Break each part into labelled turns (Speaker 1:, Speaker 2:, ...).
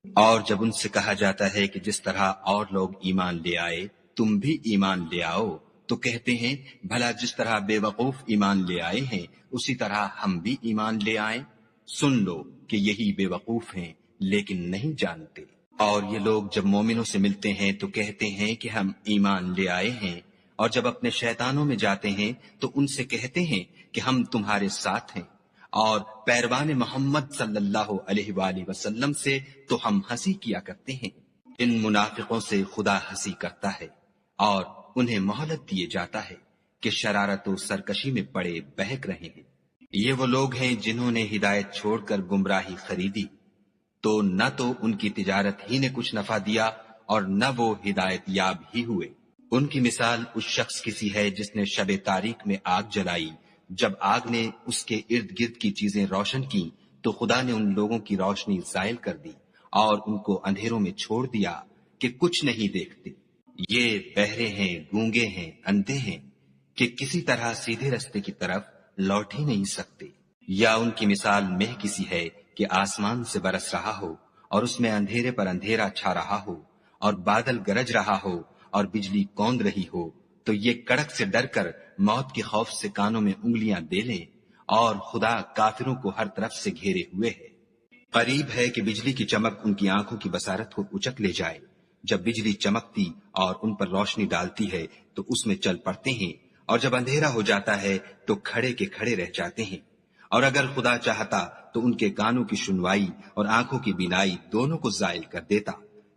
Speaker 1: اور جب ان سے کہا جاتا ہے کہ جس طرح اور لوگ ایمان لے آئے تم بھی ایمان لے آؤ، تو کہتے ہیں بھلا جس طرح بے وقوف ایمان لے آئے ہیں اسی طرح ہم بھی ایمان لے آئیں۔ سن لو کہ یہی بے وقوف ہیں لیکن نہیں جانتے۔ اور یہ لوگ جب مومنوں سے ملتے ہیں تو کہتے ہیں کہ ہم ایمان لے آئے ہیں، اور جب اپنے شیطانوں میں جاتے ہیں تو ان سے کہتے ہیں کہ ہم تمہارے ساتھ ہیں، اور پیروان محمد صلی اللہ علیہ وآلہ وسلم سے تو ہم ہنسی کیا کرتے ہیں۔ ان منافقوں سے خدا ہنسی کرتا ہے اور انہیں مہلت دیے جاتا ہے کہ شرارت و سرکشی میں پڑے بہک رہے ہیں۔ یہ وہ لوگ ہیں جنہوں نے ہدایت چھوڑ کر گمراہی خریدی، تو نہ تو ان کی تجارت ہی نے کچھ نفع دیا اور نہ وہ ہدایت یاب ہی ہوئے۔ ان کی مثال اس شخص کی سی ہے جس نے شب تاریک میں آگ جلائی، جب آگ نے اس کے ارد گرد کی چیزیں روشن کی تو خدا نے ان لوگوں کی روشنی زائل کر دی اور ان کو اندھیروں میں چھوڑ دیا کہ کچھ نہیں دیکھتے۔ یہ بہرے ہیں، گونگے ہیں، اندھے ہیں کہ کسی طرح سیدھے رستے کی طرف لوٹ ہی نہیں سکتے۔ یا ان کی مثال مہ کسی ہے کہ آسمان سے برس رہا ہو اور اس میں اندھیرے پر اندھیرا چھا رہا ہو اور بادل گرج رہا ہو اور بجلی کوند رہی ہو، تو یہ کڑک سے ڈر کر موت کے خوف سے کانوں میں انگلیاں دے لیں، اور خدا کافروں کو ہر طرف سے گھیرے ہوئے ہے۔ قریب ہے کہ بجلی کی چمک ان کی آنکھوں کی بصارت کو اچک لے جائے۔ جب بجلی چمکتی اور ان پر روشنی ڈالتی ہے تو اس میں چل پڑتے ہیں، اور جب اندھیرا ہو جاتا ہے تو کھڑے کے کھڑے رہ جاتے ہیں۔ اور اگر خدا چاہتا تو ان کے کانوں کی سنوائی اور آنکھوں کی بینائی دونوں کو زائل کر دیتا۔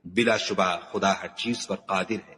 Speaker 1: بلا شبہ خدا ہر چیز پر قادر ہے۔